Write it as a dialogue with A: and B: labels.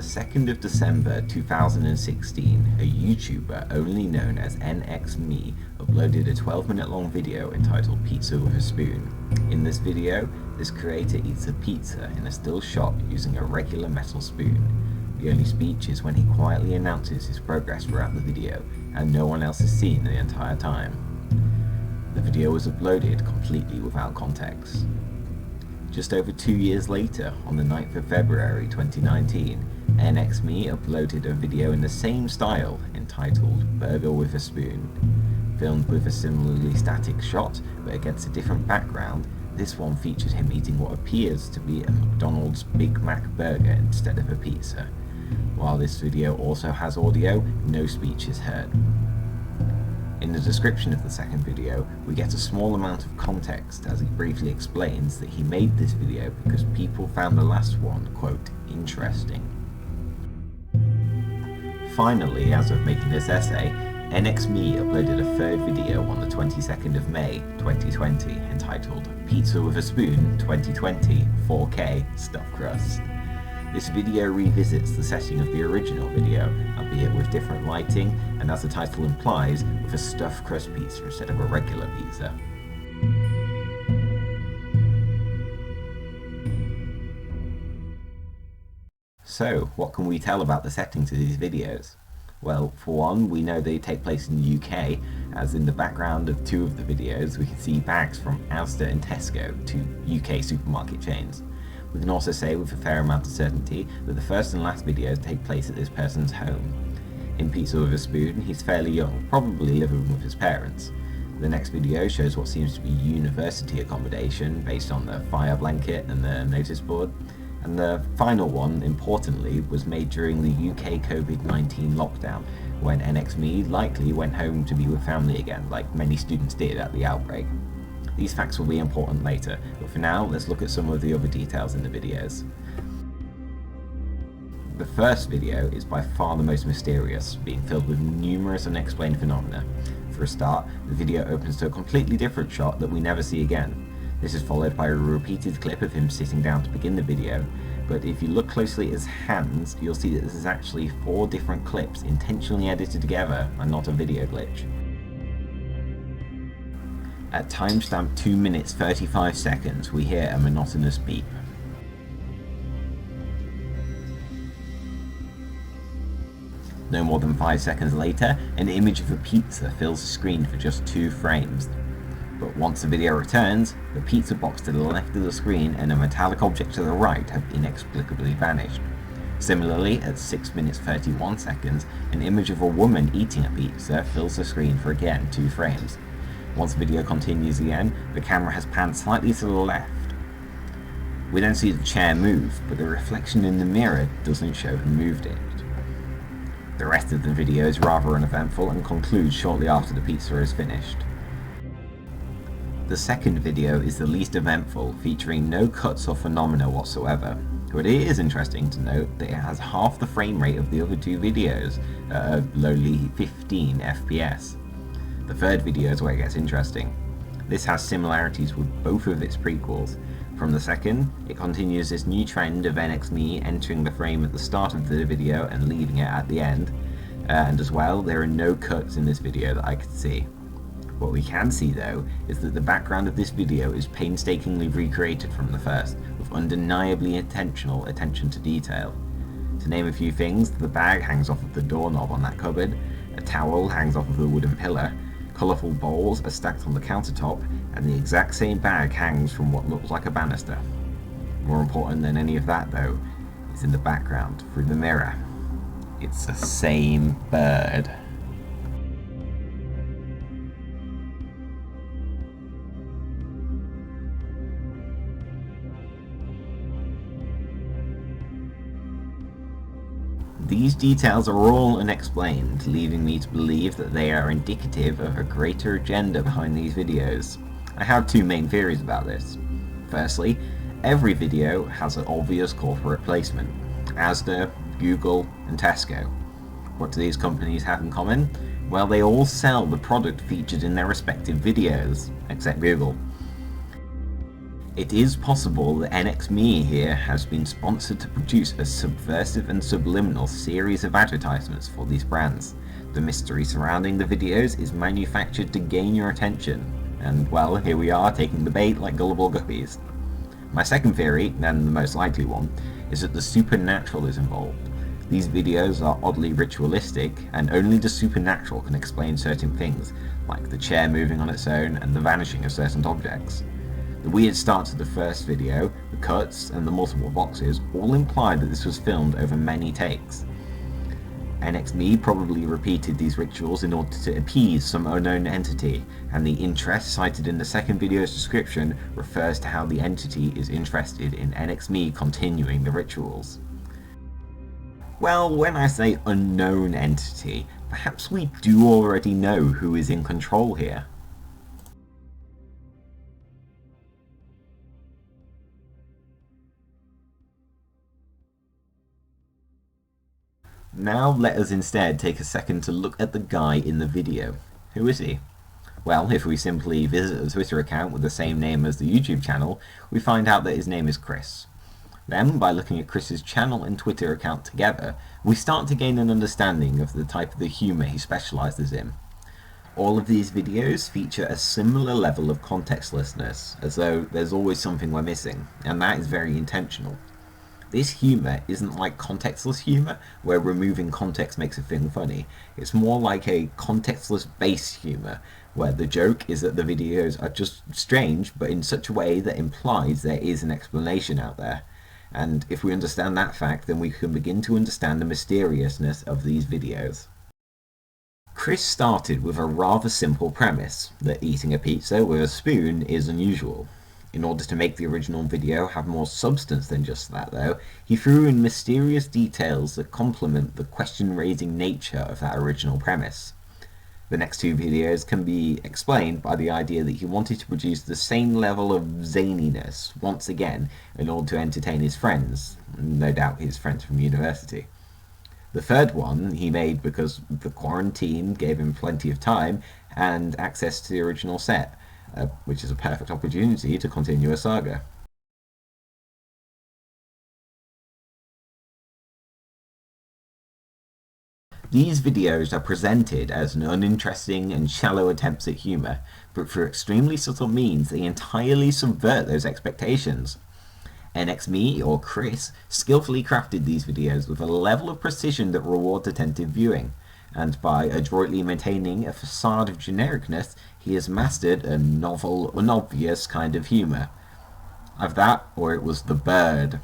A: 2nd of December 2016, a YouTuber only known as Nxmee uploaded a 12-minute long video entitled Pizza with a Spoon. In this video, this creator eats a pizza in a still shot using a regular metal spoon. The only speech is when he quietly announces his progress throughout the video, and no one else is seen the entire time. The video was uploaded completely without context. Just over 2 years later, on the 9th of February 2019, Nxmee uploaded a video in the same style entitled Burger with a Spoon. Filmed with a similarly static shot, but against a different background, this one featured him eating what appears to be a McDonald's Big Mac burger instead of a pizza. While this video also has audio, no speech is heard. In the description of the second video, we get a small amount of context as he briefly explains that he made this video because people found the last one, quote, interesting. Finally, as of making this essay, Nxmee uploaded a third video on the 22nd of May 2020 entitled Pizza with a Spoon 2020 4K Stuffed Crust. This video revisits the setting of the original video, albeit with different lighting, and as the title implies, with a stuffed crust pizza instead of a regular pizza. So, what can we tell about the settings of these videos? Well, for one, we know they take place in the UK, as in the background of two of the videos we can see bags from Asda and Tesco, two UK supermarket chains. We can also say with a fair amount of certainty that the first and last videos take place at this person's home. In Pizza with a Spoon, he's fairly young, probably living with his parents. The next video shows what seems to be university accommodation based on the fire blanket and the notice board. And the final one, importantly, was made during the UK COVID-19 lockdown, when Nxmee likely went home to be with family again, like many students did at the outbreak. These facts will be important later, but for now, let's look at some of the other details in the videos. The first video is by far the most mysterious, being filled with numerous unexplained phenomena. For a start, the video opens to a completely different shot that we never see again. This is followed by a repeated clip of him sitting down to begin the video, but if you look closely at his hands, you'll see that this is actually 4 different clips intentionally edited together and not a video glitch. At timestamp 2 minutes 35 seconds, we hear a monotonous beep. No more than 5 seconds later, an image of a pizza fills the screen for just 2 frames. But once the video returns, the pizza box to the left of the screen and a metallic object to the right have inexplicably vanished. Similarly, at 6 minutes 31 seconds, an image of a woman eating a pizza fills the screen for again 2 frames. Once the video continues again, the camera has panned slightly to the left. We don't see the chair move, but the reflection in the mirror doesn't show who moved it. The rest of the video is rather uneventful and concludes shortly after the pizza is finished. The second video is the least eventful, featuring no cuts or phenomena whatsoever, but it is interesting to note that it has half the frame rate of the other 2 videos, at a lowly 15 FPS. The third video is where it gets interesting. This has similarities with both of its prequels. From the second, it continues this new trend of Nxmee entering the frame at the start of the video and leaving it at the end, and as well, there are no cuts in this video that I could see. What we can see though, is that the background of this video is painstakingly recreated from the first, with undeniably intentional attention to detail. To name a few things, the bag hangs off of the doorknob on that cupboard, a towel hangs off of a wooden pillar, colourful bowls are stacked on the countertop, and the exact same bag hangs from what looks like a banister. More important than any of that though, is in the background, through the mirror. It's the same bird. These details are all unexplained, leaving me to believe that they are indicative of a greater agenda behind these videos. I have 2 main theories about this. Firstly, every video has an obvious corporate placement. Asda, Google, and Tesco. What do these companies have in common? Well, they all sell the product featured in their respective videos, except Google. It is possible that Nxmee here has been sponsored to produce a subversive and subliminal series of advertisements for these brands. The mystery surrounding the videos is manufactured to gain your attention, and well, here we are taking the bait like gullible guppies. My second theory, and the most likely one, is that the supernatural is involved. These videos are oddly ritualistic, and only the supernatural can explain certain things, like the chair moving on its own and the vanishing of certain objects. The weird start to the first video, the cuts, and the multiple boxes all imply that this was filmed over many takes. Nxmee probably repeated these rituals in order to appease some unknown entity, and the interest cited in the second video's description refers to how the entity is interested in Nxmee continuing the rituals. Well, when I say unknown entity, perhaps we do already know who is in control here. Now let us instead take a second to look at the guy in the video. Who is he? Well, if we simply visit a Twitter account with the same name as the YouTube channel, we find out that his name is Chris. Then, by looking at Chris's channel and Twitter account together, we start to gain an understanding of the type of the humour he specialises in. All of these videos feature a similar level of contextlessness, as though there's always something we're missing, and that is very intentional. This humour isn't like contextless humour, where removing context makes a thing funny. It's more like a contextless base humour, where the joke is that the videos are just strange, but in such a way that implies there is an explanation out there. And if we understand that fact, then we can begin to understand the mysteriousness of these videos. Chris started with a rather simple premise, that eating a pizza with a spoon is unusual. In order to make the original video have more substance than just that, though, he threw in mysterious details that complement the question-raising nature of that original premise. The next two videos can be explained by the idea that he wanted to produce the same level of zaniness once again in order to entertain his friends, no doubt his friends from university. The third one he made because the quarantine gave him plenty of time and access to the original set, which is a perfect opportunity to continue a saga. These videos are presented as an uninteresting and shallow attempts at humour, but through extremely subtle means they entirely subvert those expectations. Nxmee, or Chris, skillfully crafted these videos with a level of precision that rewards attentive viewing, and by adroitly maintaining a facade of genericness, he has mastered a novel, unobvious kind of humour. Of that, or it was the bird.